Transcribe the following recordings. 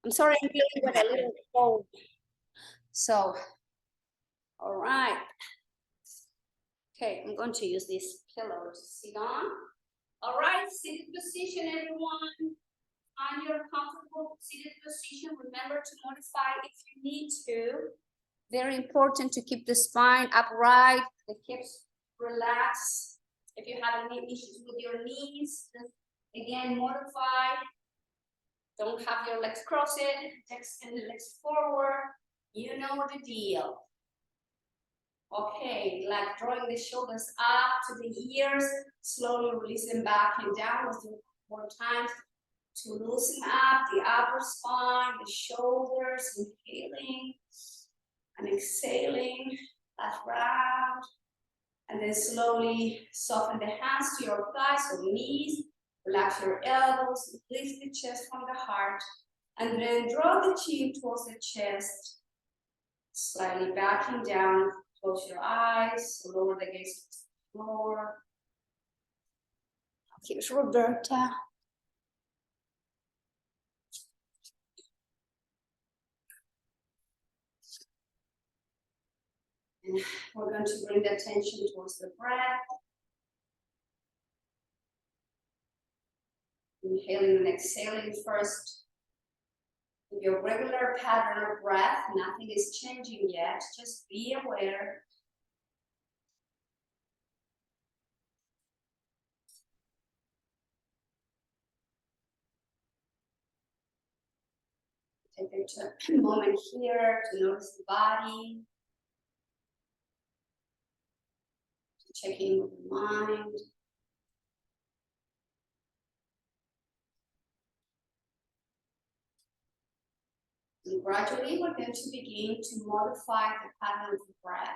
I'm sorry, I'm dealing with a little cold. So, all right. Okay, I'm going to use this pillow to sit on. All right, seated position, everyone. Find your comfortable seated position. Remember to modify if you need to. Very important to keep the spine upright, the hips relaxed. If you have any issues with your knees, again, modify. Don't have your legs crossed, extend the legs forward. You know the deal. Okay, like drawing the shoulders up to the ears, slowly release them back and down. Let's do it 4 times to loosen up the upper spine, the shoulders, inhaling and exhaling, last round. And then slowly soften the hands to your thighs or knees, relax your elbows, lift the chest from the heart, and then draw the chin towards the chest, slightly backing down. Close your eyes, lower the gaze to the floor. Here's Roberta. And we're going to bring the attention towards the breath. Inhaling and exhaling first. With your regular pattern of breath, nothing is changing yet. Just be aware. Take a moment here to notice the body. To check in with the mind. And gradually, we're going to begin to modify the pattern of the breath.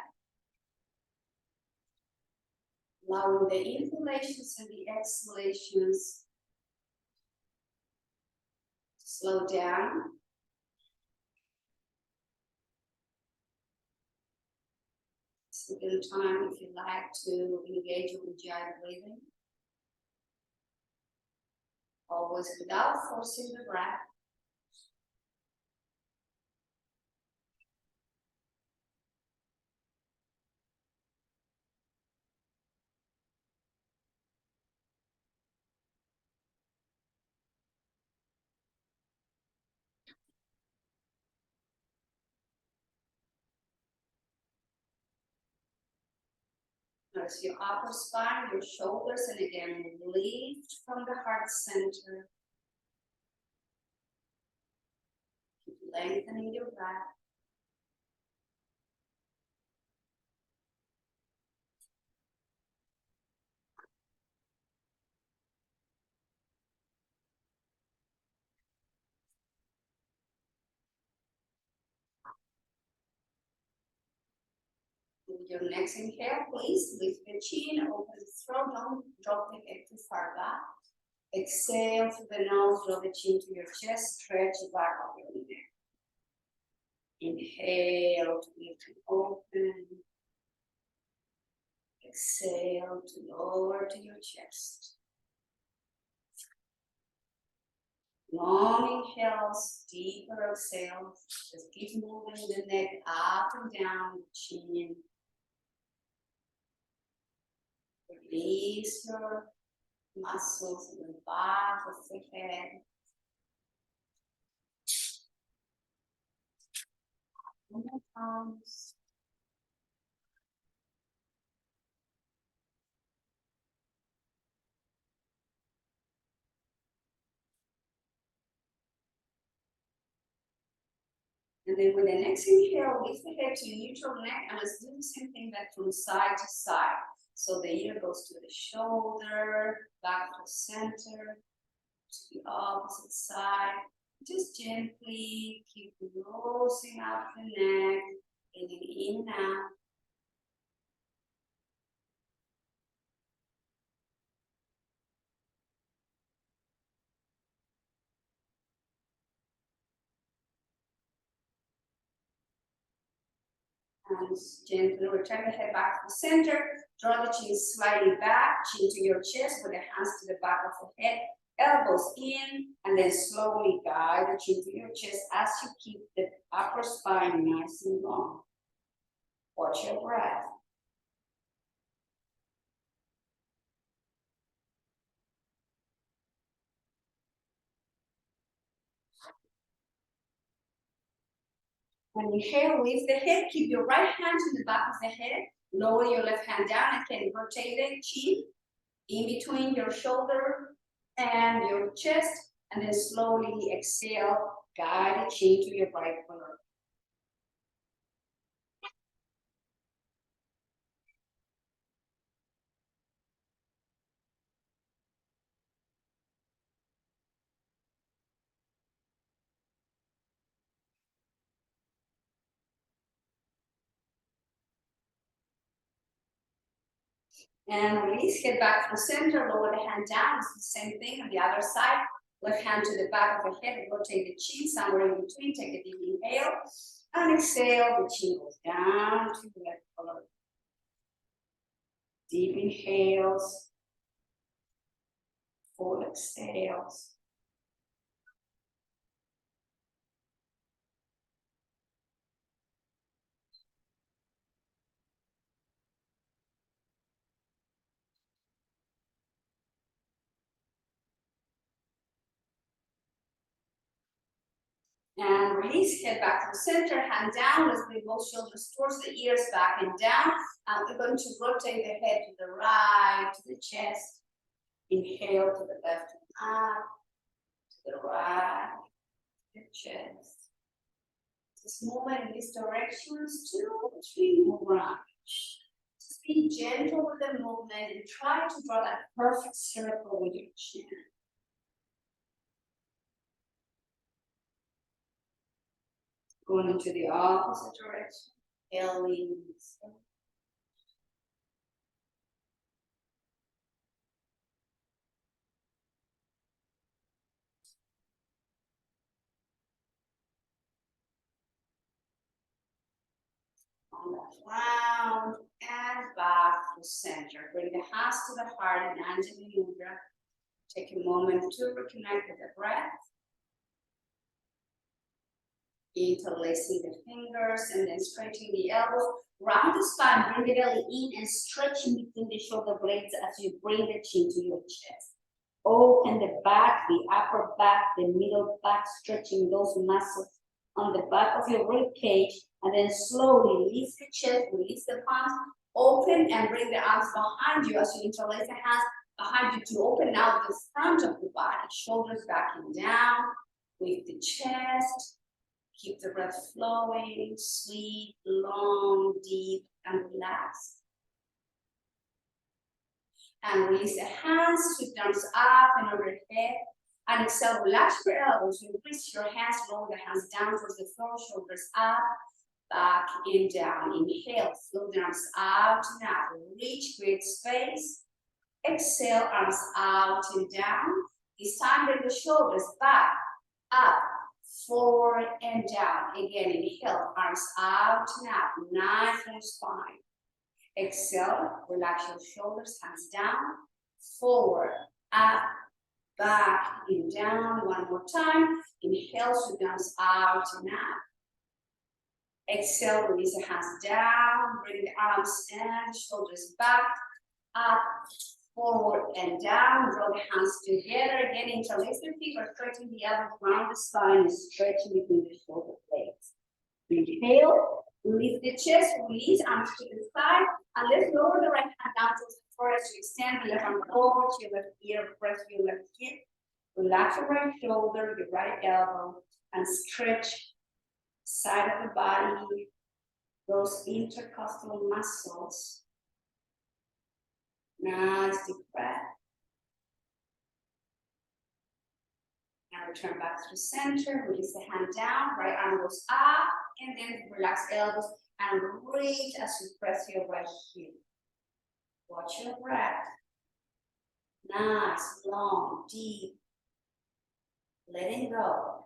Allowing the inhalations and the exhalations to slow down. Second time, if you like to engage with Ujjayi breathing. Always without forcing the breath. Notice your upper spine, your shoulders, and again, lift from the heart center. Keep lengthening your breath. With your next inhale, please lift the chin, open the throat, don't drop the head too far back. Exhale through the nose, draw the chin to your chest, stretch the back of your neck. Inhale to lift and open. Exhale to lower to your chest. Long inhales, deeper exhales. Just keep moving the neck up and down, the chin. Release your muscles in the back of the head. One more time. And then with the next inhale, lift the head to neutral neck, and let's do the same thing back from side to side. So the ear goes to the shoulder, back to center, to the opposite side. Just gently keep loosening up the neck, breathing in and out. And gently return the head back to the center. Draw the chin slightly back, chin to your chest with the hands to the back of the head. elbows in, and then slowly guide the chin to your chest as you keep the upper spine nice and long. Watch your breath. When you inhale, lift the head, keep your right hand to the back of the head, lower your left hand down, and then rotate the chin in between your shoulder and your chest, and then slowly exhale, guide the chin to your right corner. And release, head back to the center, lower the hand down, it's the same thing on the other side. Left hand to the back of the head, rotate the chin somewhere in between, take a deep inhale, and exhale, the chin goes down to the left corner. Deep inhales, full exhales. And release, head back to the center, hand down, let's bring both shoulders towards the ears, back and down. And we're going to rotate the head to the right, to the chest. Inhale to the left and up, to the right, to the chest. This movement in these directions, 2 or 3 more rounds. Just be gentle with the movement and try to draw that perfect circle with your chin. Going into the opposite direction, inhaling. On the round and back to center. Bring the hands to the heart and Anjali Mudra. Take a moment to reconnect with the breath. Interlacing the fingers and then straightening the elbows. Round the spine, bring the belly in and stretching between the shoulder blades as you bring the chin to your chest. Open the back, the upper back, the middle back, stretching those muscles on the back of your rib cage, and then slowly lift the chest, release the palms, open and bring the arms behind you as you interlace the hands behind you to open out the front of the body, shoulders back and down, with the chest. Keep the breath flowing, sweet, long, deep, and relaxed. And release the hands, sweep the arms up and overhead. And exhale, relax your elbows, release your hands, lower the hands down towards the floor, shoulders up, back and down. Inhale, flow the arms out and out. Reach, create space. Exhale, arms out and down. This time bring the shoulders back, up, forward and down. Again, inhale, arms out and out. Nice long spine. Exhale, relax your shoulders, hands down, forward, up, back and down. One more time. Inhale, sweep the arms out and out. Exhale, release the hands down, bring the arms and shoulders back, up, forward and down. Draw the hands together. Again, interlace the feet or straighten the elbows, round the spine, and stretching between the shoulder blades. Inhale, lift the chest, release, arms to the side, and let's lower the right hand down towards the floor as you extend the left arm over to your left ear, press your left hip. Relax your right shoulder, your right elbow, and stretch side of the body, those intercostal muscles. Nice deep breath. Now return back to the center, release the hand down, right arm goes up, and then relax elbows and reach as you press your right hip. Watch your breath. Nice, long, deep. Letting go.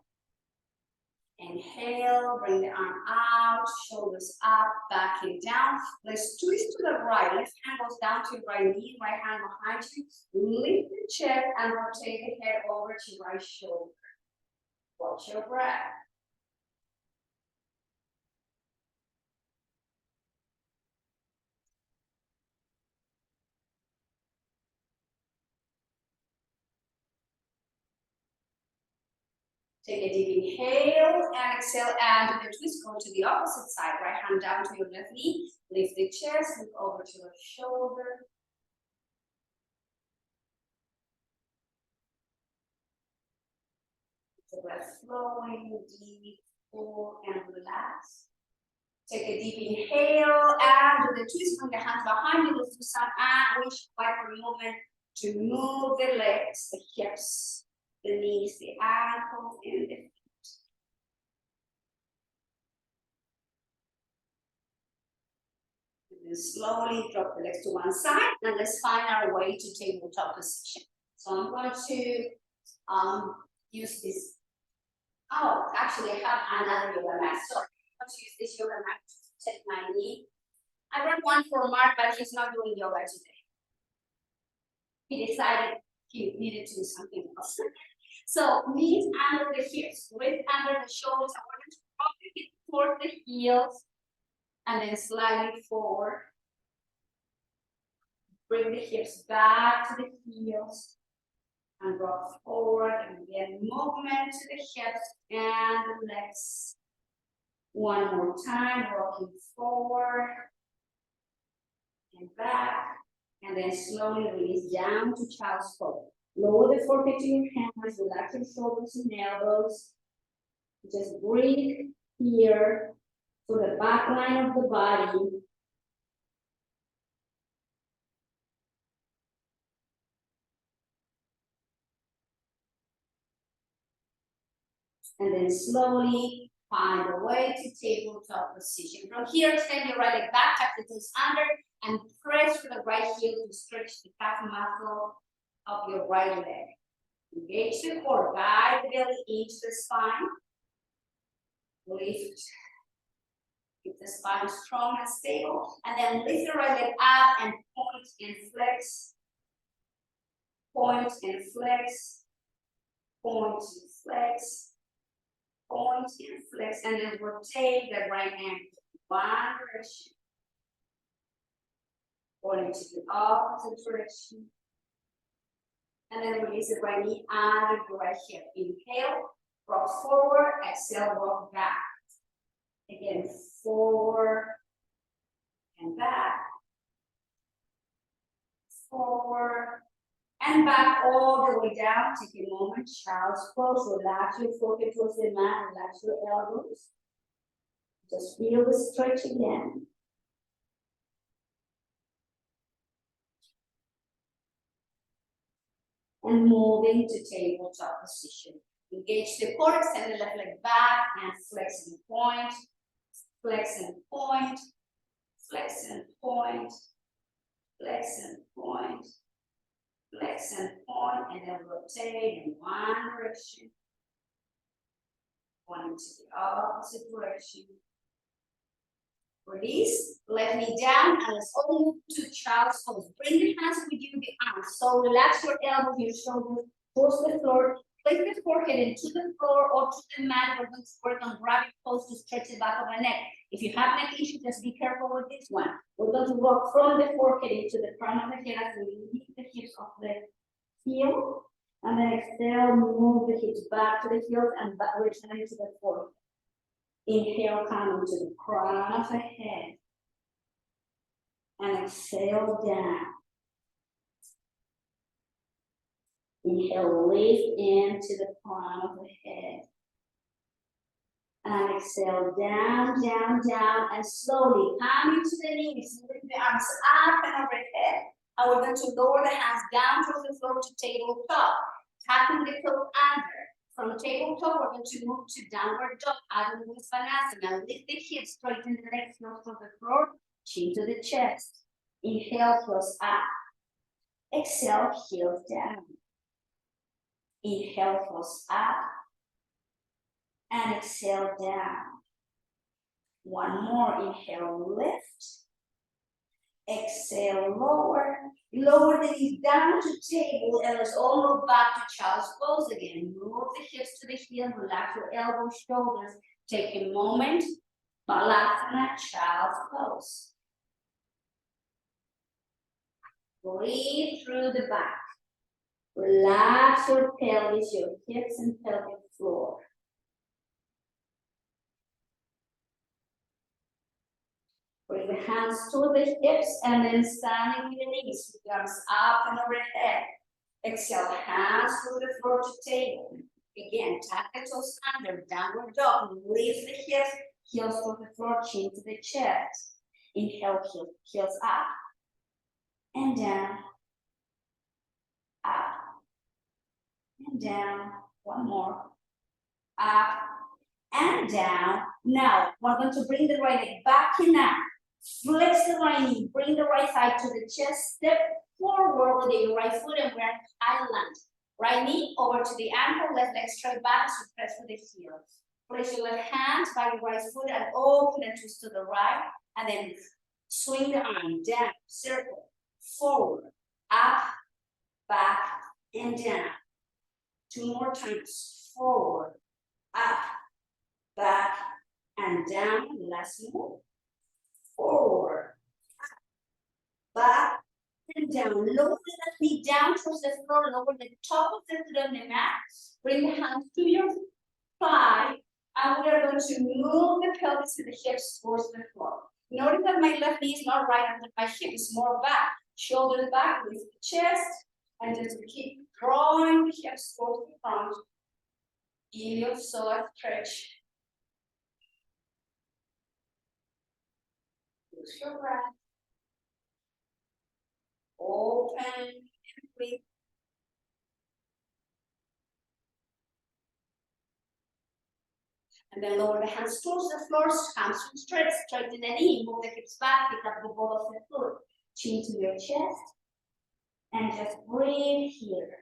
And Inhale, bring the arm out, shoulders up, back and down. Let's twist to the right. Left hand goes down to your right knee, right hand behind you. Lift the chest and rotate the head over to your right shoulder. Watch your breath. Take a deep inhale and exhale, and the twist go to the opposite side. Right hand down to your left knee, lift the chest, look over to your shoulder. The breath flowing deep, full, and relax. Take a deep inhale and do the twist, bring the hands behind you. Let's do some wish wiper movement to move the legs, the hips, the knees, the ankles, and the feet. And then slowly drop the legs to one side, and let's find our way to tabletop position. So I'm going to use this. Oh, actually, I have another yoga mat. So I'm going to use this yoga mat to take my knee. I brought one for Mark, but he's not doing yoga today. He decided he needed to do something else. So knees under the hips, width under the shoulders. I want to rock the hips toward the heels and then slightly forward. Bring the hips back to the heels and rock forward, and again movement to the hips and the legs. One more time, rocking forward and back, and then slowly release down to child's pose. Lower the forehead to your hands, relax your shoulders and elbows. Just breathe here for the back line of the body. And then slowly find a way to tabletop position. From here, extend your right leg back, tuck the toes under, and press with the right heel to stretch the calf muscle of your right leg. Engage the core, guide the belly into the spine. Lift. Keep the spine strong and stable. And then lift the right leg up and point and flex. Point and flex. Point and flex. Point and flex. And then rotate the right ankle one direction. Going to the opposite direction. And then release the right knee under the right hip. Inhale, rock forward, exhale, rock back. Again, forward and back. Forward and back all the way down. Take a moment, child's pose. Relax your forehead towards the mat, relax your elbows. Just feel the stretch again. And moving to tabletop position. Engage the core, extend the left leg back and flex and point, flex and point, flex and point, flex and point, flex and point, and then rotate in one direction, one to the opposite direction. Release, left knee down, and let's all move to child's pose. Bring the hands with you, the arms. So relax your elbows, your shoulders towards the floor. Place the forehead into the floor or to the mat. We're going to work on rabbit pose to stretch the back of the neck. If you have neck issues, just be careful with this one. We're going to rock from the forehead into the front of the head as we lift the hips off the heel. And then exhale, move the hips back to the heels and back, return to the forehead. Inhale, come into the crown of the head. And exhale down. Inhale, lift into the crown of the head. And exhale, down, down, down, and slowly come into the knees. Lift the arms up and overhead. And we're going to lower the hands down from the floor to tabletop. Tapping the toes under. From tabletop, we're going to move to downward dog, Adho Mukha Svanasana. Lift the hips, straighten the legs, nose from the floor, chin to the chest. Inhale, thrust up. Exhale, heels down. Inhale, thrust up. and exhale down. One more, inhale, lift. Exhale, lower. Lower the knees down to table, and let's all move back to child's pose again. Move the hips to the heel, relax your elbows, shoulders. Take a moment, Balasana, child's pose. Breathe through the back. Relax your pelvis, your hips and pelvic floor. Bring the hands to the hips and then standing with the knees, with the arms up and overhead. Exhale, hands to the floor to table. Again, tuck the toes under, downward dog. Lift the hips, heels to the floor, chin to the chest. Inhale, heels up and down, up and down. One more, up and down. Now, we're going to bring the right leg back and up. Flex the right knee, bring the right side to the chest, step forward with your right foot and we're in high lunge. Right knee over to the ankle, left leg straight back, so press with the heel. Place your left hand by your right foot and open and twist to the right, and then swing the arm down, circle, forward, up, back, and down. Two more times, forward, up, back, and down. Last move. Forward, back, and down. Lower the left knee down towards the floor, lower the top of the foot on the mat. Bring the hands to your thigh, and we are going to move the pelvis to the hips towards the floor. Notice that my left knee is not right under my hip, it's more back. Shoulders back, lift the chest, and just keep drawing the hips towards the front. Iliopsoas stretch. Use your breath. Open and breathe. And then lower the hands towards the floor, hamstring stretch, straighten the knee, move the hips back, pick up the ball of the foot, chin to your chest, and just breathe here.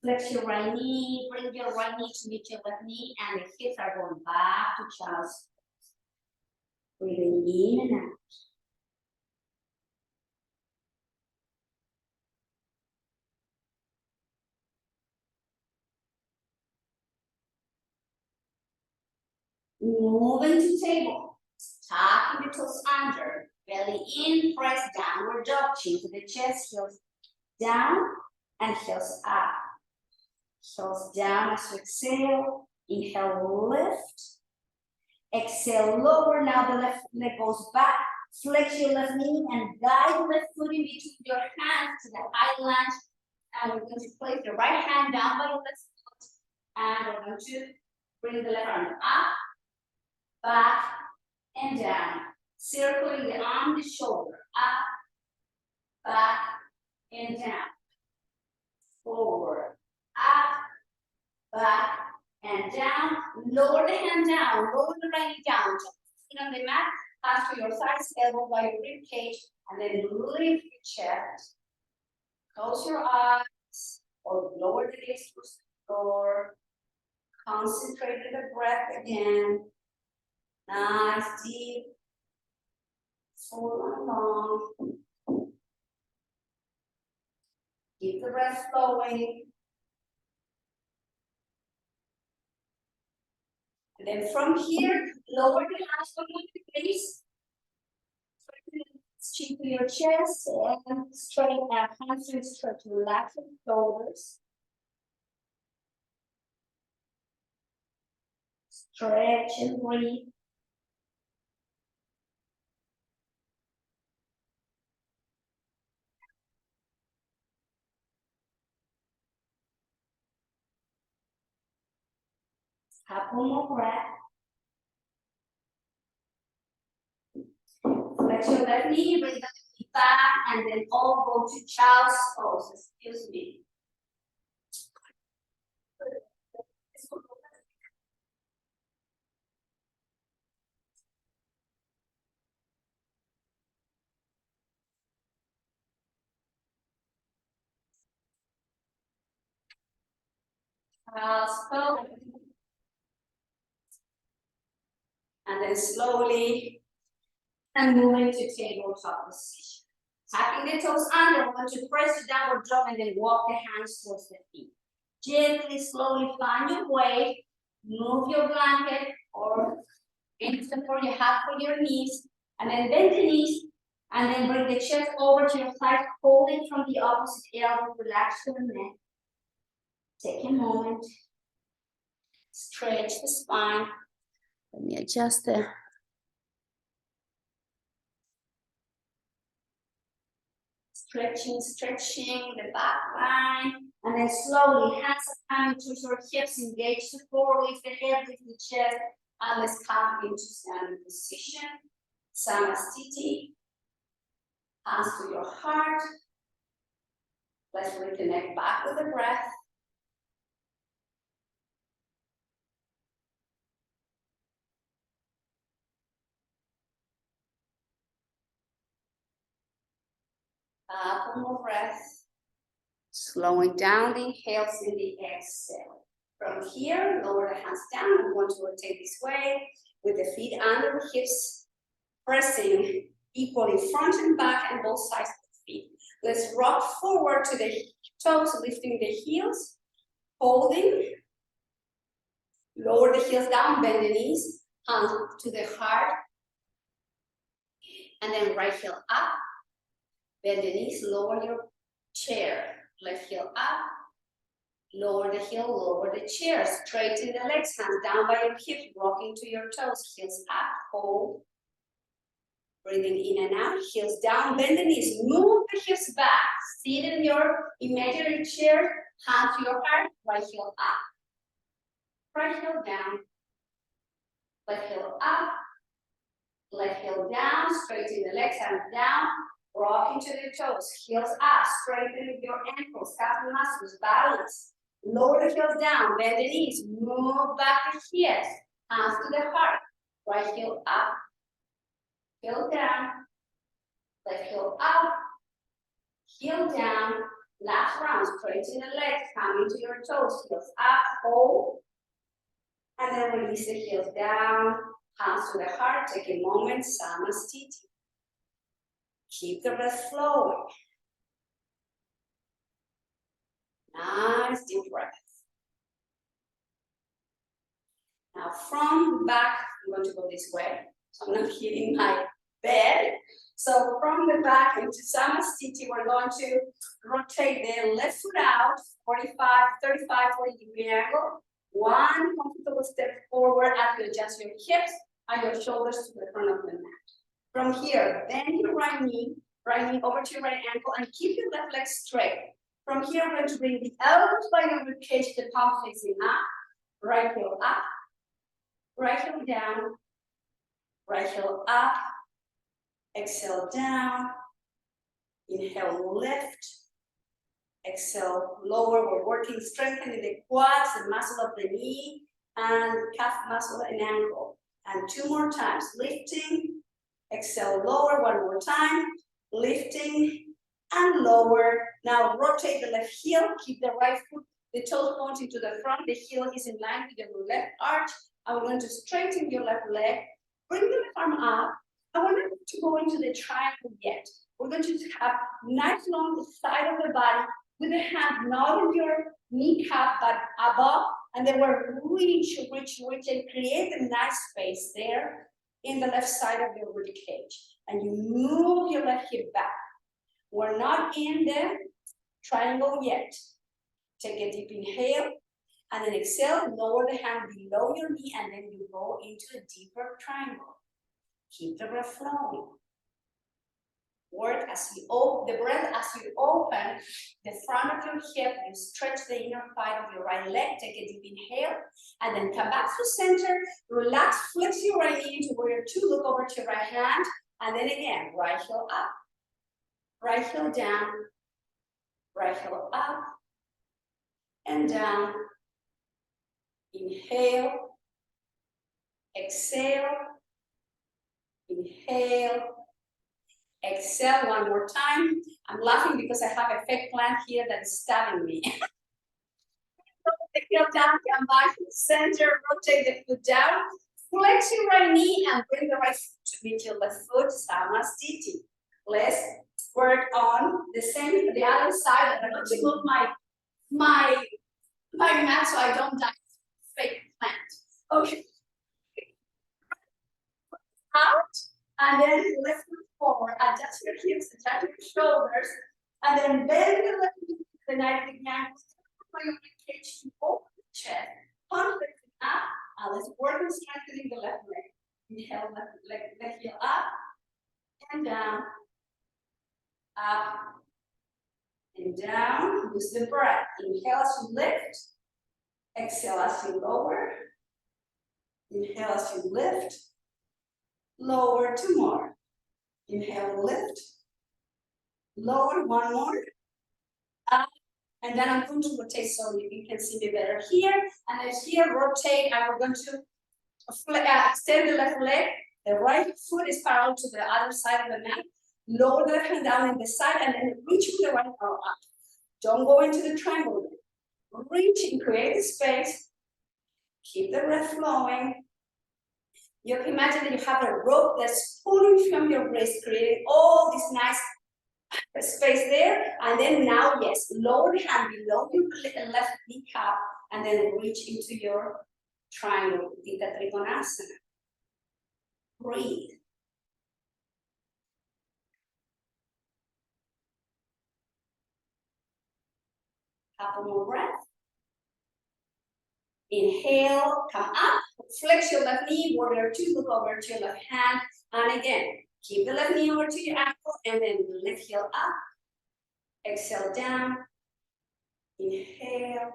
Flex your right knee, bring your right knee to meet your left knee, and the hips are going back to child's pose. Breathing in and out. Moving to table. Tuck the toes under, belly in, press downward dog, chin to the chest, heels down, and heels up. Heels down as you exhale. Inhale, lift. Exhale, lower. Now the left leg goes back. Flex your left knee and guide the left foot in between your hands to the high lunge. And we're going to place the right hand down by your left foot. And we're going to bring the left arm up, back, and down. Circling the arm, the shoulder. Up, back, and down. Forward, up, back, and down. Lower the hand down, lower the right knee down. Sit on the mat, hands to your sides, elbow by your rib cage, and then lift your chest. Close your eyes, or lower the gaze towards the floor. Concentrate on the breath again. Nice, deep, full and long. Keep the breath flowing. And then from here, lower the hands from the face. Chin to your chest and straight out. Hands to stretch, relax the shoulders. Stretch and breathe. Couple more breath. Flex your left knee, bring the knee back, and then all go to child's pose. Excuse me. Spell. And then slowly and moving to tabletop position. Tapping the toes under, we're going to press the downward dog and then walk the hands towards the feet. Gently, slowly find your way. Move your blanket or any support you have for your knees. And then bend the knees. And then bring the chest over to your side. Hold it from the opposite elbow. Relax your neck. Take a moment. Stretch the spine. Let me adjust the stretching the back line, and then slowly hands are coming to your hips, engage the core, lift the head, lift the chest, and let's come into standing position. Samasthiti. Hands to your heart. Let's reconnect back with the breath. Couple more breaths. Slowing down the inhales and the exhale. From here, lower the hands down. We want to rotate this way with the feet under the hips, pressing equally front and back and both sides of the feet. Let's rock forward to the toes, lifting the heels, holding. Lower the heels down, bend the knees, hands to the heart. And then right heel up. Bend the knees, lower your chair. Left heel up. Lower the heel, lower the chair. Straighten the legs, hands down by your hips, rocking to your toes. Heels up, hold. Breathing in and out, heels down, bend the knees, move the hips back. Sit in your imaginary chair, hand to your heart, right heel up. Right heel down. Left heel up. Left heel down, straighten the legs, hands down. Rock into the toes, heels up, straighten your ankles, calf muscles, balance. Lower the heels down, bend the knees, move back the hips, hands to the heart. Right heel up, heel down, left heel up, heel down. Last round, straighten the legs, come into your toes, heels up, hold. And then release the heels down, hands to the heart, take a moment, Samasthiti. Keep the breath flowing. Nice deep breath. Now from the back, I'm going to go this way. So I'm not hitting my bed. So from the back into Samasthiti, we're going to rotate the left foot out, 40 degree angle. One comfortable step forward as you adjust your hips and your shoulders to the front of the mat. From here, bend your right knee over to your right ankle and keep your left leg straight. From here, we're going to bring the elbows by your ribcage, the palm facing up, right heel up, right heel down, right heel up, exhale down, inhale lift, exhale lower. We're working, strengthening the quads, the muscle of the knee, and calf muscle and ankle. And two more times, lifting, exhale lower, one more time, lifting and lower. Now rotate the left heel, keep the right foot, the toes pointing to the front, the heel is in line with your left arch. And we're going to straighten your left leg, bring the left arm up. I want you to go into the triangle yet. We're going to have nice long side of the body with the hand not on your kneecap but above, and then we're reach and create a nice space there in the left side of your rib cage. And you move your left hip back. We're not in the triangle yet. Take a deep inhale, and then exhale, lower the hand below your knee, and then you go into a deeper triangle. Keep the breath flowing. Work as you open the breath as you open the front of your hip, you stretch the inner thigh of your right leg, take a deep inhale, and then come back to center, relax, flex your right knee into warrior two, look over to your right hand, and then again, right heel up, right heel down, right heel up, and down. Inhale, exhale, inhale, exhale one more time. I'm laughing because I have a fake plant here that is stabbing me. the heel down, come back to the center, rotate the foot down, flex your right knee and bring the right foot to meet your left foot, Samastiti. Let's work on the other side. I'm going to move my mat so I don't die fake plant. Okay. Out, and then lift it forward, adjust your hips, adjust your shoulders, and then bend the left knee to the 90 degree angle. Cage to open the chest, punch it up, and let's work on strengthening the left leg. Inhale, left heel up, and down, up, and down. Use the breath. Inhale as you lift, exhale as you lower, inhale as you lift, lower, two more. Inhale, lift, lower, one more, up, and then I'm going to rotate so you can see me better here. And then here, rotate, and we're going to extend the left leg. The right foot is parallel to the other side of the mat. Lower the left hand down in the side, and then reach with the right arm up. Don't go into the triangle. Reach and create the space. Keep the breath flowing. You can imagine that you have a rope that's pulling from your wrist, creating all this nice space there. And then now, yes, lower the hand below your left kneecap and then reach into your triangle, Dita Trikonasana. Breathe. Couple more breath. Inhale, come up, flex your left knee, warrior two, look over to your left hand. And again, keep the left knee over to your ankle and then lift heel up. Exhale down. Inhale.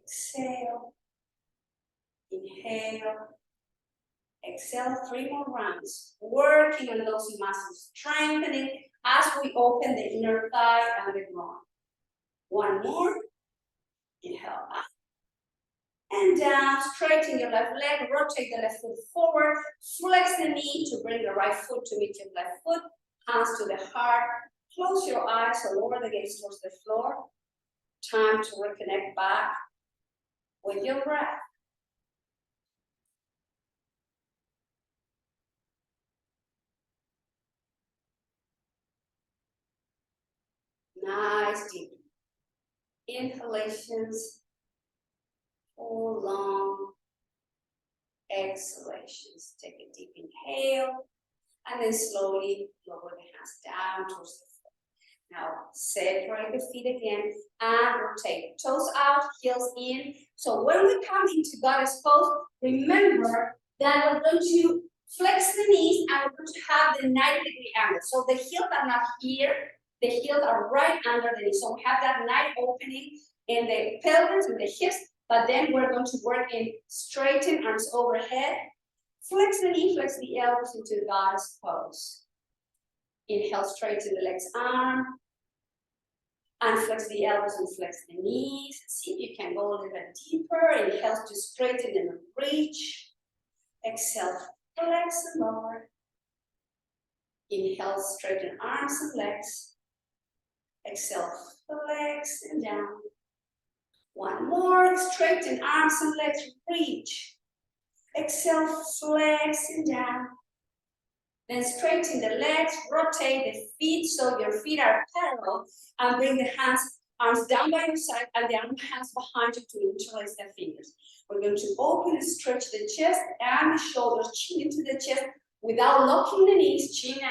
Exhale. Inhale. Exhale, 3 more rounds. Working on those muscles, strengthening as we open the inner thigh and the groin. 1 more. Inhale up. And down, straighten your left leg, rotate the left foot forward, flex the knee to bring the right foot to meet your left foot, hands to the heart, close your eyes or lower the gaze towards the floor. Time to reconnect back with your breath. Nice deep inhalations. 4 long exhalations. Take a deep inhale and then slowly lower the hands down towards the floor. Now separate the feet again and rotate. Toes out, heels in. So when we come into goddess pose, remember that we're going to flex the knees and we're going to have the 90-degree angle. So the heels are not here, the heels are right under the knee. So we have that nice opening in the pelvis and the hips. But then we're going to work in straighten arms overhead. Flex the knee, flex the elbows into goddess pose. Inhale, straighten the legs arm. And flex the elbows and flex the knees. See if you can go a little bit deeper. Inhale to straighten and reach. Exhale, flex and lower. Inhale, straighten arms and legs. Exhale, flex and down. 1 more, straighten arms and legs, reach. Exhale, flex and down. Then straighten the legs, rotate the feet so your feet are parallel and bring the arms down by your side and the hands behind you to interlace the fingers. We're going to open and stretch the chest and the shoulders, chin into the chest without locking the knees, chin in.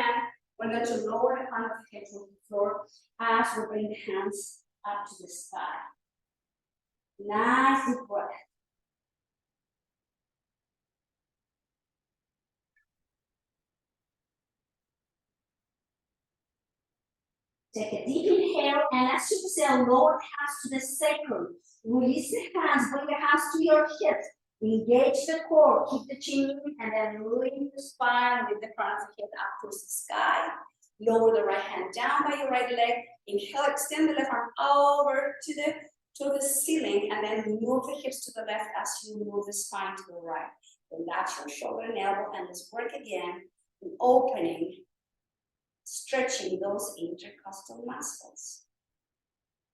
We're going to lower the hand of the head to the floor as we bring the hands up to the sky. Nice deep breath. Take a deep inhale, and as you exhale, lower hands to the sacrum. Release the hands, bring the hands to your hips. Engage the core, keep the chin in, and then lean the spine with the front of the head up towards the sky. Lower the right hand down by your right leg. Inhale, extend the left arm over to the ceiling, and then move the hips to the left as you move the spine to the right. Relax your shoulder and elbow, and let's work again in opening, stretching those intercostal muscles.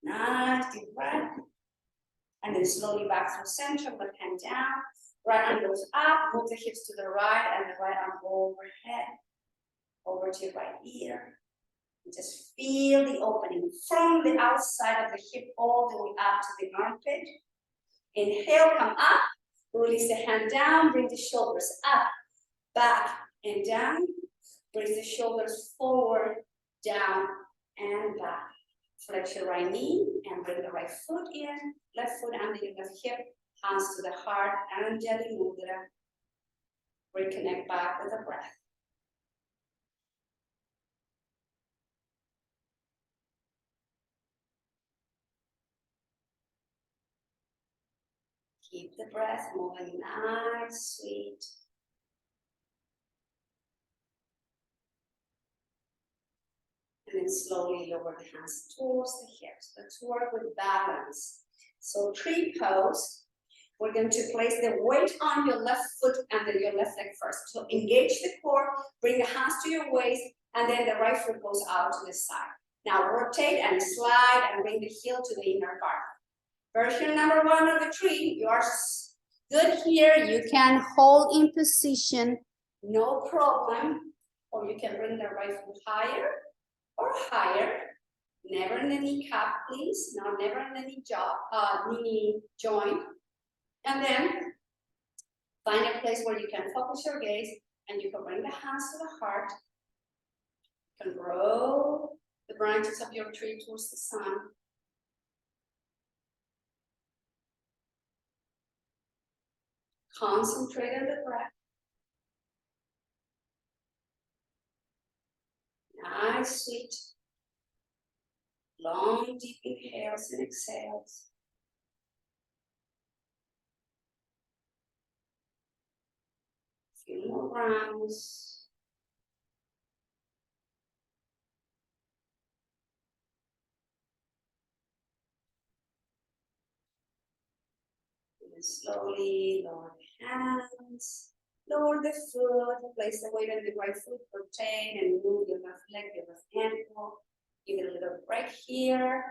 Nice deep breath. And then slowly back through center, left hand down. Right arm goes up, move the hips to the right, and the right arm overhead, over to your right ear. And just feel the opening from the outside of the hip all the way up to the armpit. Inhale, come up, release the hand down, bring the shoulders up, back, and down. Bring the shoulders forward, down, and back. Flex your right knee and bring the right foot in, left foot under your left hip, hands to the heart, Anjali Mudra. Reconnect back with the breath. Keep the breath moving nice, sweet. And then slowly lower the hands towards the hips. Let's work with balance. So tree pose. We're going to place the weight on your left foot and then your left leg first. So engage the core, bring the hands to your waist, and then the right foot goes out to the side. Now rotate and slide and bring the heel to the inner part. Version number 1 of the tree. You are good here. You can hold in position, no problem. Or you can bring the right foot higher or higher. Never in the kneecap, please. No, never in the knee joint. And then find a place where you can focus your gaze and you can bring the hands to the heart. You can grow the branches of your tree towards the sun. Concentrate on the breath. Nice, sweet, long, deep inhales and exhales. Few more rounds. And slowly lower the hands, lower the foot, place the weight on the right foot, rotate and move your left leg, your left ankle. Give it a little break here.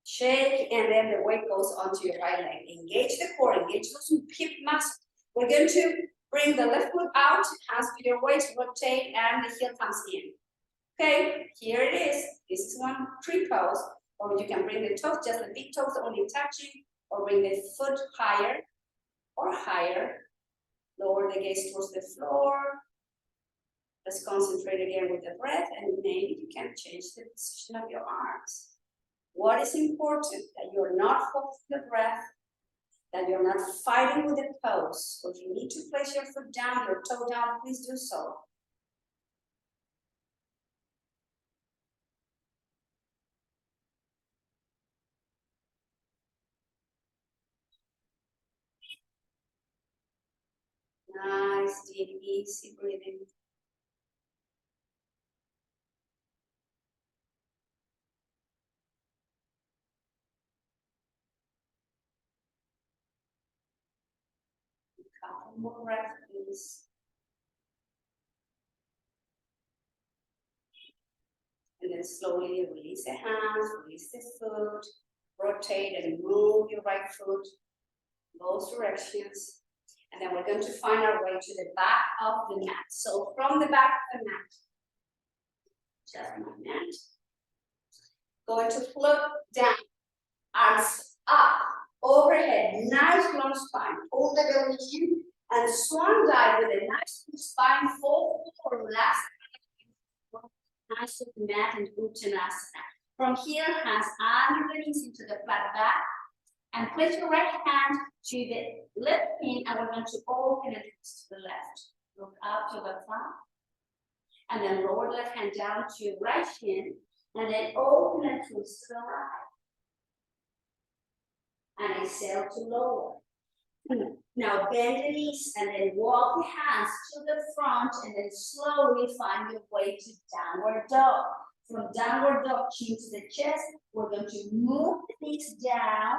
Shake, and then the weight goes onto your right leg. Engage the core, engage those hip muscles. We're going to bring the left foot out, hands to your waist, rotate, and the heel comes in. Okay, here it is. This is one tree pose. Or you can bring the toes, just the big toes only touching, or bring the foot higher or higher. Lower the gaze towards the floor. Let's concentrate again with the breath, and maybe you can change the position of your arms. What is important? That you're not holding the breath, that you're not fighting with the pose. So if you need to place your foot down, your toe down, please do so. Nice, deep, easy breathing. Couple more breaths, please. And then slowly release the hands, release the foot, rotate and move your right foot both directions. And then we're going to find our way to the back of the mat. So from the back of the mat, just my mat, going to float down, arms up, overhead, nice long spine, hold the belly in, and swan dive with a nice spine, fold forward, relax, hands to the mat and Uttanasana. From here, hands under the knees into the flat back, and place your right hand to the left pin, and we're going to open it to the left. Look up to the front, and then lower the left hand down to your right shin, and then open it to the right. And exhale to lower. Now bend the knees and then walk the hands to the front, and then slowly find your way to downward dog. From downward dog, chin to the chest, we're going to move the knees down.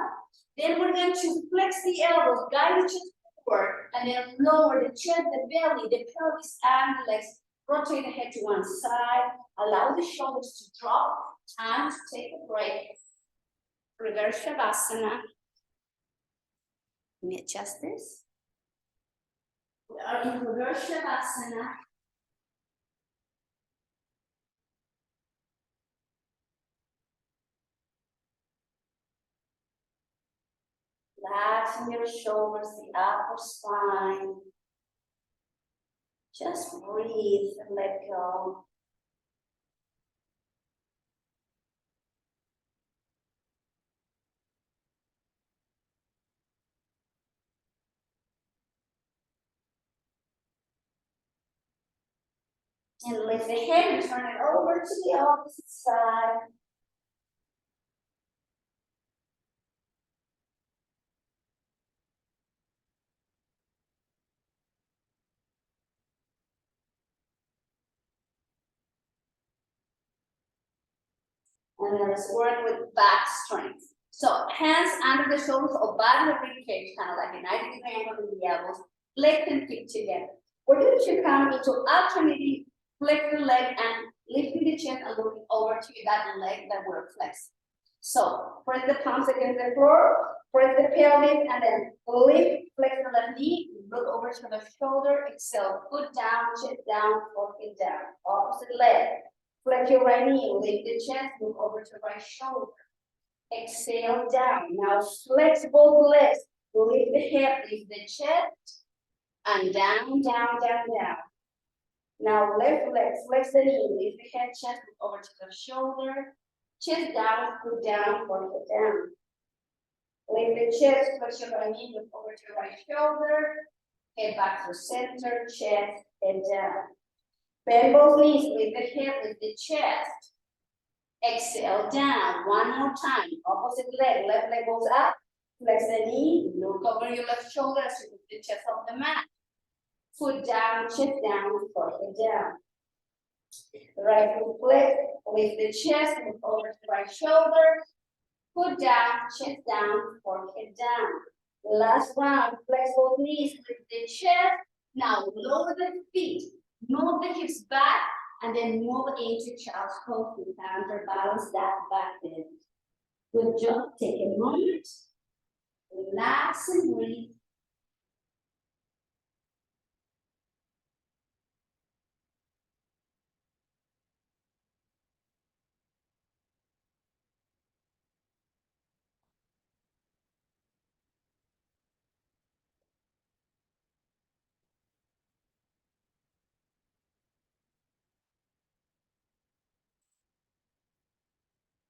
Then we're going to flex the elbows, guide the chest forward, and then lower the chest, the belly, the pelvis, and the legs. Rotate the head to one side. Allow the shoulders to drop. Time to take a break. Reverse Shavasana. Let me adjust this. We are in reverse Shavasana. Relaxing your shoulders, the upper spine. Just breathe and let go. And lift the head and turn it over to the opposite side. And then let's work with back strength. So hands under the shoulders or bottom of the rib cage, kind of like a 90-degree angle in the elbows. Legs and feet together. We're going to come into alternating, flex the leg and lifting the chest and looking over to that leg that we're flexing. So press the palms against the floor, press the pelvis, and then lift, flex the left knee, look over to the shoulder, exhale, foot down, chest down, foot down. Opposite leg. Flex your right knee, lift the chest, move over to right shoulder. Exhale down. Now flex both legs. Lift the hip, lift the chest, and down, down, down, down. Now left leg, flex the knee, lift the head, chest, move over to the shoulder. Chest down, foot down, foot down. Lift the chest, flex your right knee, move over to right shoulder. Head back to center, chest, and down. Bend both knees, lift the hip, lift the chest. Exhale down, one more time. Opposite leg, left leg goes up. Flex the knee, look over your left shoulder as you lift the chest off the mat. Foot down, chest down, forehead down. Right foot flex, lift the chest, move over to the right shoulder. Foot down, chest down, forehead down. Last round, flex both knees, lift the chest. Now lower the feet, move the hips back, and then move into child's pose to counterbalance that back bend. Good job. Take a moment. Relax and breathe.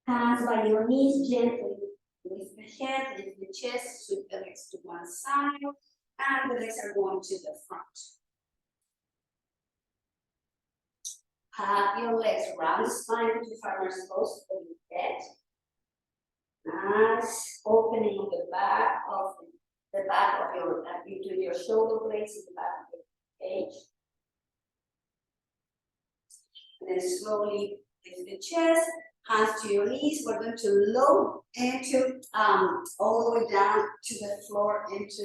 Hands by your knees gently. Lift the head, lift the chest, sweep the legs to one side, and the legs are going to the front. Have your legs round the spine to farmer's pose for your head. Nice opening the back of your between your shoulder blades in the back of your cage. And then slowly lift the chest. Hands to your knees. We're going to lower into all the way down to the floor into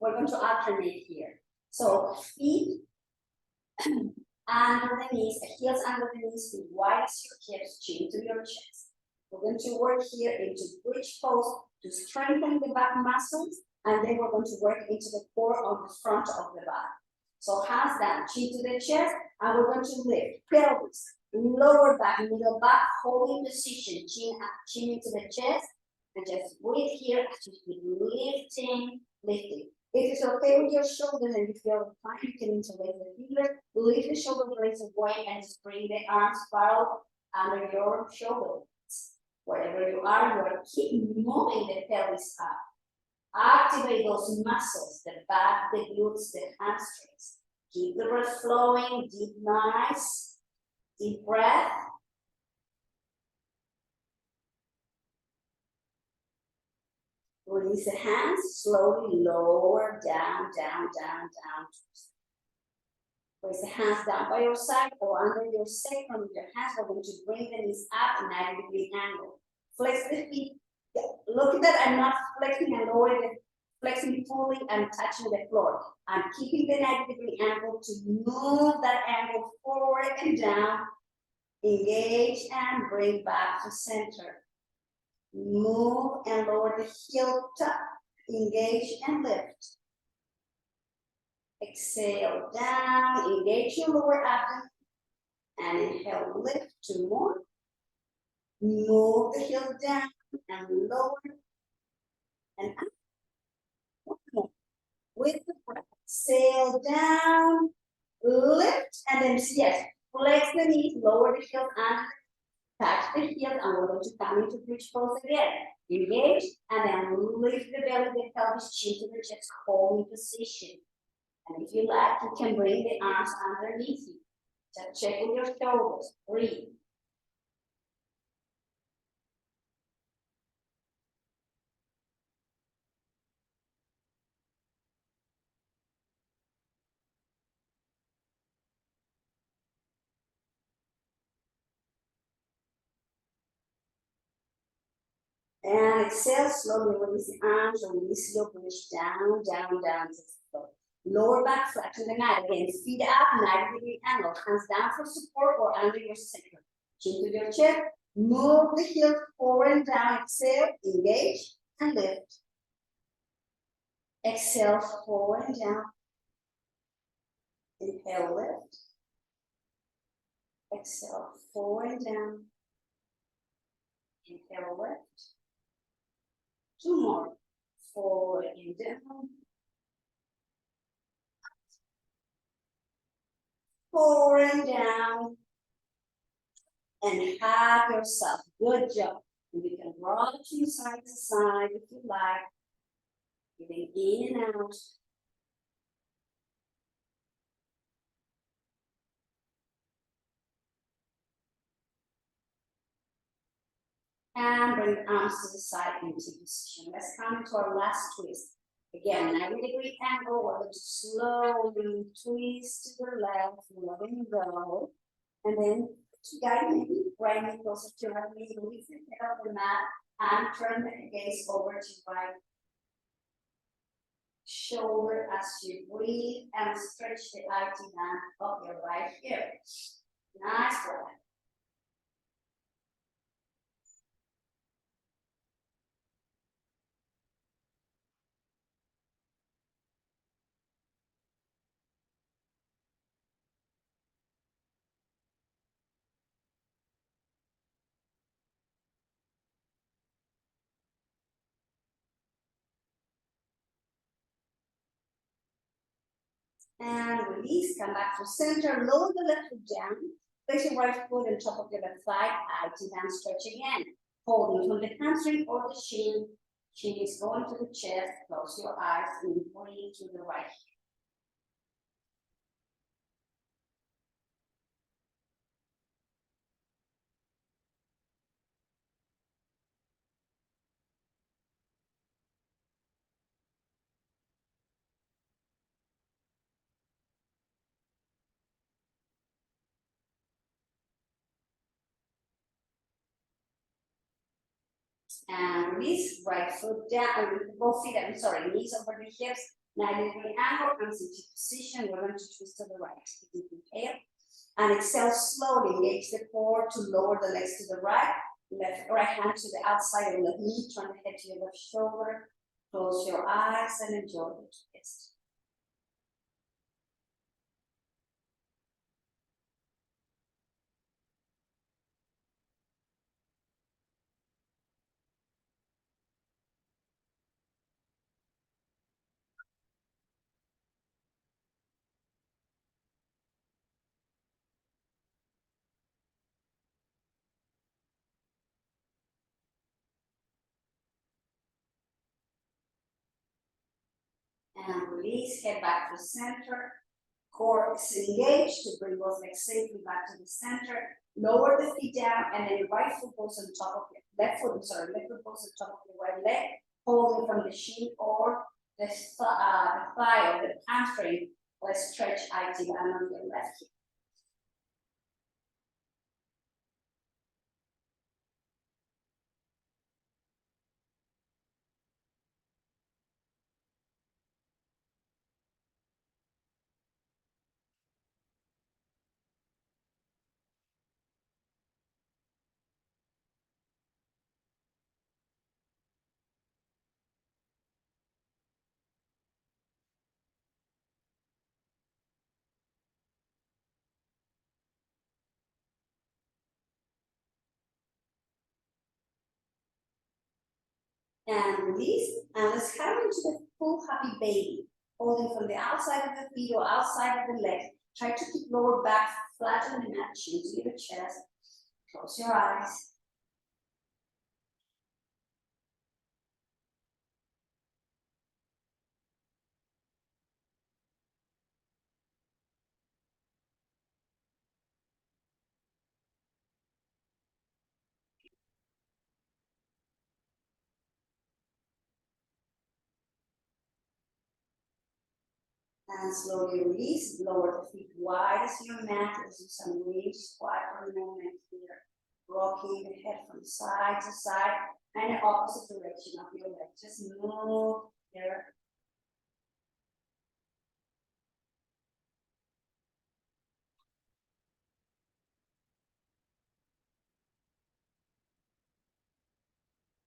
we're going to alternate here. So feet under the knees, heels under the knees, feet wide as your hips, chin to your chest. We're going to work here into bridge pose to strengthen the back muscles, and then we're going to work into the core on the front of the body. So hands down, chin to the chest, and we're going to lift pelvis. Lower back, middle back, holding position, chin up, chin into the chest, and just breathe here as you keep lifting, lifting. If it's okay with your shoulders and you feel fine, you can interlace the fingers, lift the shoulder blades away and just bring the arms parallel under your shoulder blades. Wherever you are keep moving the pelvis up. Activate those muscles, the back, the glutes, the hamstrings. Keep the breath flowing, deep, nice. Deep breath. Release the hands, slowly lower, down, down, down, down. Place the hands down by your side or under your sacrum with your hands. We're going to bring the knees up a 90-degree angle. Flex the feet. Look at that, I'm not flexing and lowering it, flexing fully and touching the floor. I'm keeping the 90-degree angle to move that angle forward and down. Engage and bring back to center. Move and lower the heel tuck engage and lift. Exhale down, engage your lower abdomen, and inhale, lift, 2 more. Move the heel down and lower and up. 1 more. With the breath, sail down, lift, and then yes, flex the knees, lower the heel and touch the heel, and we're going to come into bridge pose again. Engage, and then lift the belly, the pelvis, chin to the chest, holding position. And if you like, you can bring the arms underneath you. Just check with your shoulders, breathe. And exhale, slowly release the arms, release your bridge down, down, down to the floor. Lower back flat to the mat. Again, feet up, 90-degree angle. Hands down for support or under your center. Chin to your chest. Move the heel forward and down. Exhale, engage, and lift. Exhale, forward and down. Inhale, lift. Exhale, forward and down. Inhale, lift. 2 more. Forward and down. Forward and down. And have yourself. Good job. And you can roll it from side to side if you like. Giving in and out. And bring the arms to the side into position. Let's come into our last twist. Again, 90-degree angle. We're going to slowly twist to the left, letting go. And then to guide me, bring me closer to my knee, lift the head of the mat, and turn the gaze over to right shoulder as you breathe and stretch the IT band of your right hip. Nice breath. And release, come back to center, lower the left foot down, place your right foot on top of your left thigh, IT band stretch again. Holding from the hamstring or the shin, chin is going to the chest, close your eyes and breathe to the right. And release, right foot down, both feet, I'm sorry, knees over the hips, 90-degree angle, comes into position, we're going to twist to the right. Inhale, and exhale slowly, engage the core to lower the legs to the right, right hand to the outside of the knee, turn the head to your left shoulder, close your eyes and enjoy the twist. And release, head back to center. Core is engaged to bring both legs safely back to the center. Lower the feet down, and then your right foot goes on top of your left foot, left foot goes on top of your right leg, holding from the shin or the thigh or the hamstring. Let's stretch IT band on your left hip. And release, and let's come into the full happy baby. Holding from the outside of the feet or outside of the legs. Try to keep lower back flat on the mat, chin to your chest. Close your eyes. And slowly release, lower the feet wide as your mat. Let's do some really squat for a moment here. Rocking the head from side to side and the opposite direction of your leg. Just move here.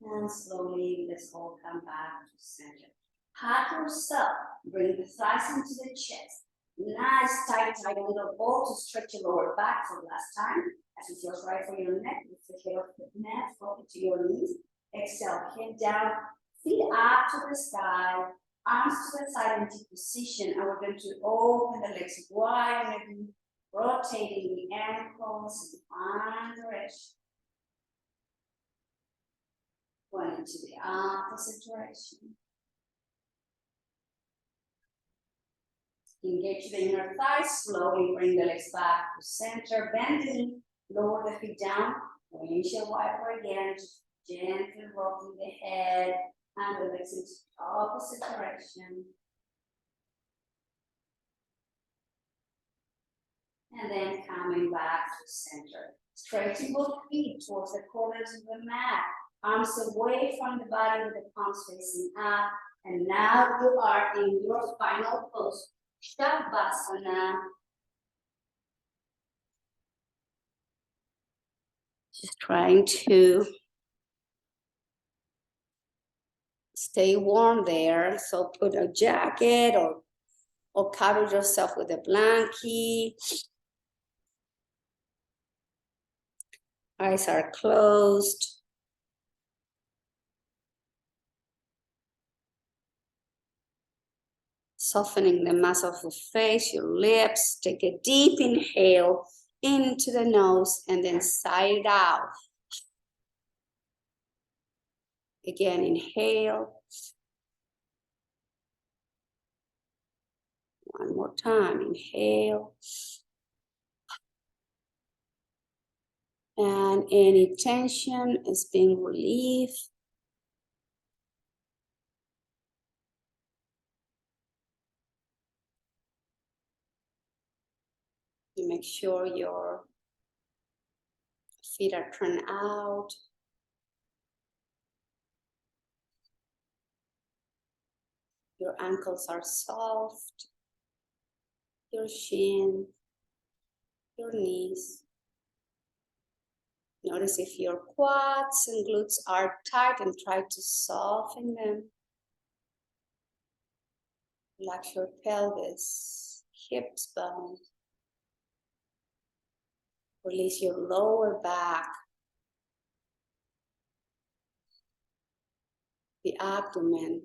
And slowly, let's all come back to center. Hug yourself, bring the thighs into the chest. Nice tight little ball to stretch your lower back for the last time. As it feels right for your neck, lift the head of the mat, drop it to your knees. Exhale, head down, feet up to the sky, arms to the side into position. And we're going to open the legs wide, maybe rotating the ankles in one direction. Going into the opposite direction. Engage the inner thighs, slowly bring the legs back to center, bend the knee, lower the feet down, windshield wiper again, just gently rocking the head and the legs into the opposite direction. And then coming back to center. Stretching both feet towards the corners of the mat, arms away from the body with the palms facing up. And now you are in your final pose. Shavasana. Just trying to stay warm there. So put a jacket or cover yourself with a blanket. Eyes are closed. Softening the muscle of the face, your lips. Take a deep inhale into the nose and then sigh it out. Again, inhale. One more time, inhale. And any tension is being relieved. You make sure your feet are turned out. Your ankles are soft. Your shin, your knees. Notice if your quads and glutes are tight and try to soften them. Relax your pelvis, hips, bone. Release your lower back, the abdomen.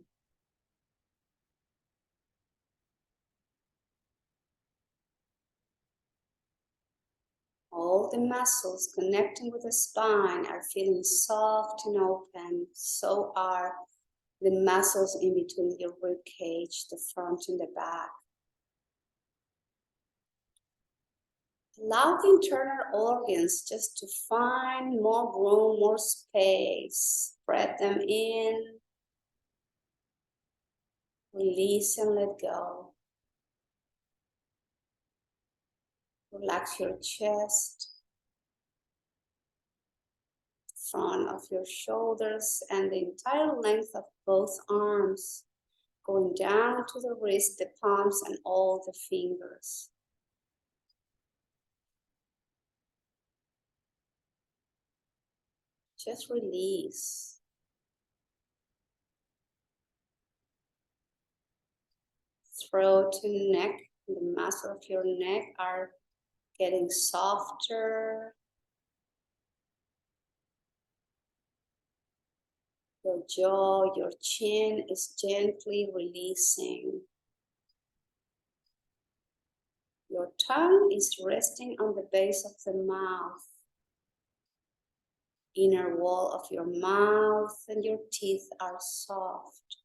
All the muscles connecting with the spine are feeling soft and open. So are the muscles in between your rib cage, the front and the back. Allow the internal organs just to find more room, more space. Spread them in. Release and let go. Relax your chest, front of your shoulders, and the entire length of both arms, going down to the wrist, the palms, and all the fingers. Just release. Throat and neck, the muscle of your neck are getting softer. Your jaw, your chin is gently releasing. Your tongue is resting on the base of the mouth. Inner wall of your mouth and your teeth are soft.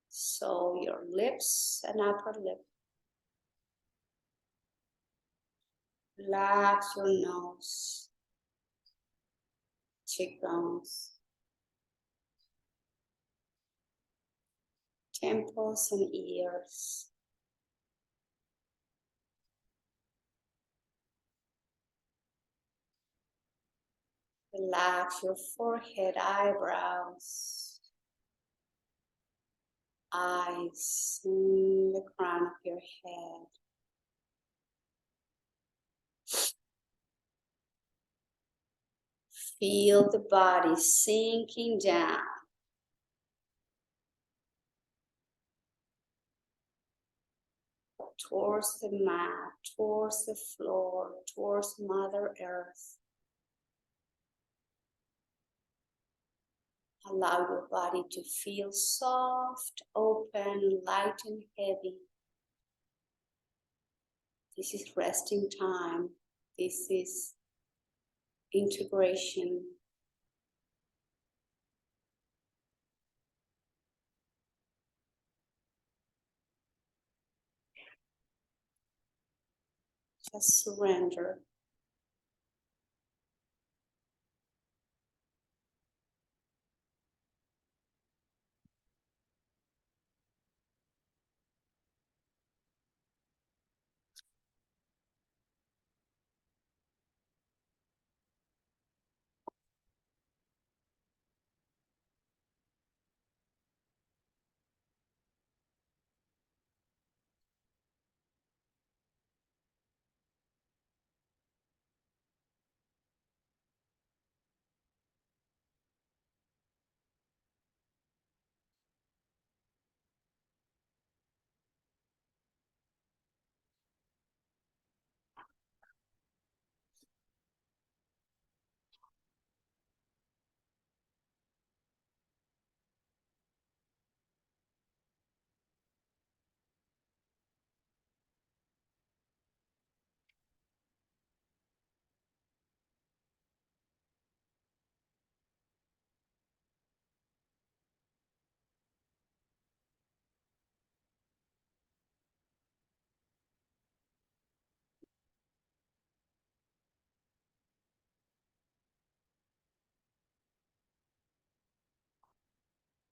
So your lips and upper lip. Relax your nose, cheekbones, temples and ears. Relax your forehead, eyebrows, eyes, and the crown of your head. Feel the body sinking down. Towards the mat, towards the floor, towards Mother Earth. Allow your body to feel soft, open, light and heavy. This is resting time. This is integration. Just surrender.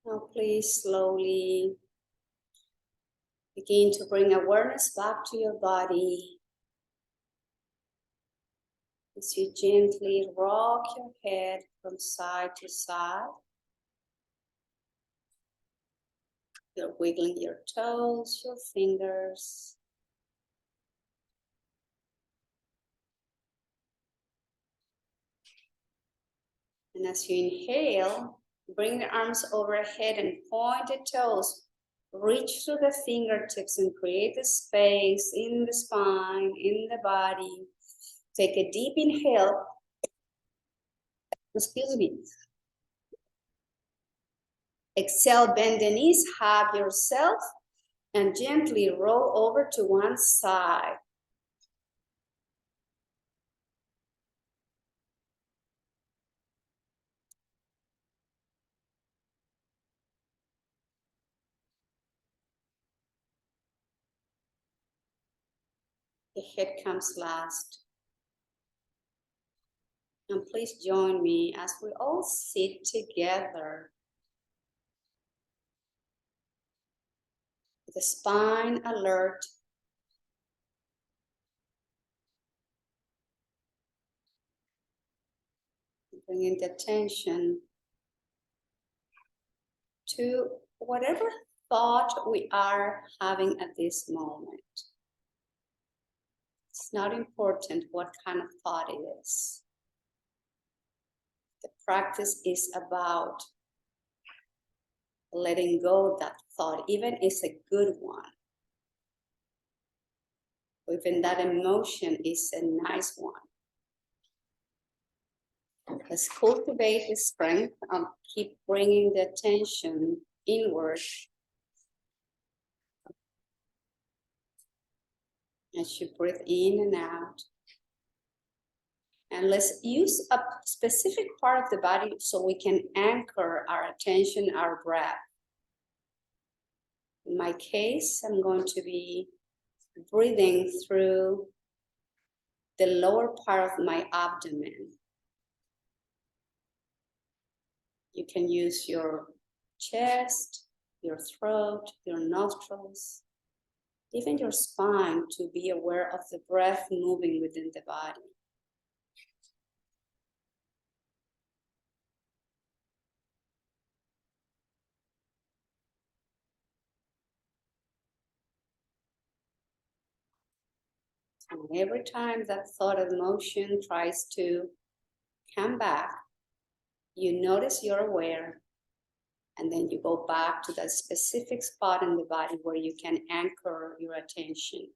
Now please slowly begin to bring awareness back to your body. As you gently rock your head from side to side. You're wiggling your toes, your fingers. And as you inhale, bring the arms overhead and point the toes. Reach through the fingertips and create a space in the spine, in the body. Take a deep inhale. Excuse me. Exhale, bend the knees, hug yourself, and gently roll over to one side. The head comes last. And please join me as we all sit together. With the spine alert. Bringing the attention to whatever thought we are having at this moment. It's not important what kind of thought it is. The practice is about letting go of that thought, even if it's a good one. Even that emotion is a nice one. Let's cultivate the strength. Keep bringing the attention inward as you breathe in and out. And let's use a specific part of the body so we can anchor our attention, our breath. In my case, I'm going to be breathing through the lower part of my abdomen. You can use your chest, your throat, your nostrils, even your spine to be aware of the breath moving within the body. And every time that thought of motion tries to come back, you notice you're aware, and then you go back to that specific spot in the body where you can anchor your attention.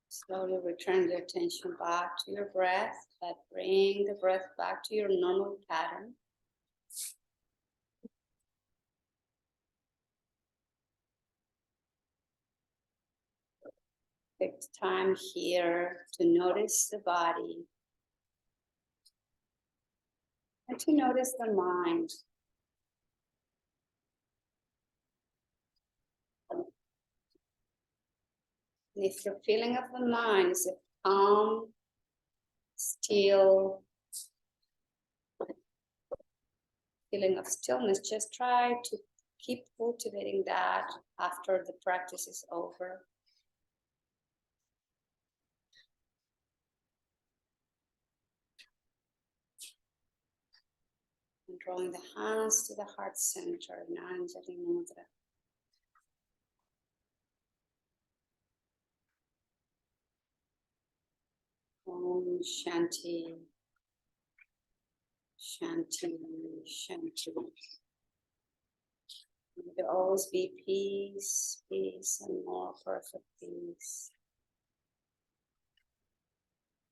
Slowly return the attention back to your breath, but bring the breath back to your normal pattern. Take time here to notice the body and to notice the mind. And if your feeling of the mind is a calm, still feeling of stillness, just try to keep cultivating that after the practice is over. And drawing the hands to the heart center, Nanjali Mudra. Om Shanti, Shanti, Shanti. May there always be peace, peace, and more perfect peace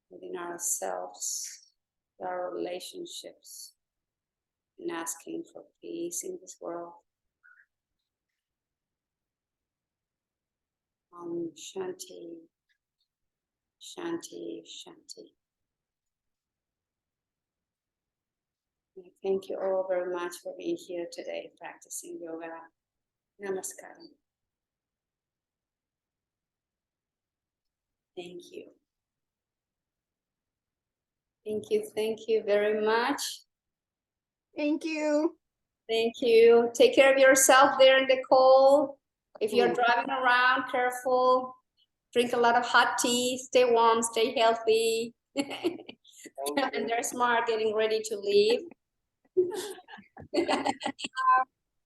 within ourselves, our relationships, and asking for peace in this world. Om Shanti, Shanti, Shanti. And thank you all very much for being here today practicing yoga. Namaskaram. Thank you. Thank you very much. Thank you. Thank you. Take care of yourself there in the cold. If you're driving around, careful. Drink a lot of hot tea. Stay warm, stay healthy. And they're smart, getting ready to leave.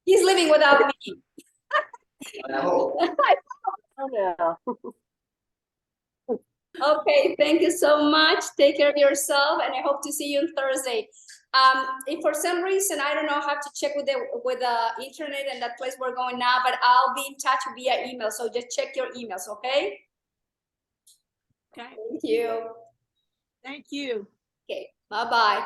He's leaving without me. Oh, no. Okay, thank you so much. Take care of yourself, and I hope to see you on Thursday. If for some reason I don't know, I have to check with the internet and that place we're going now, but I'll be in touch via email. So just check your emails, okay? Okay, Thank you. thank you. Okay, bye-bye.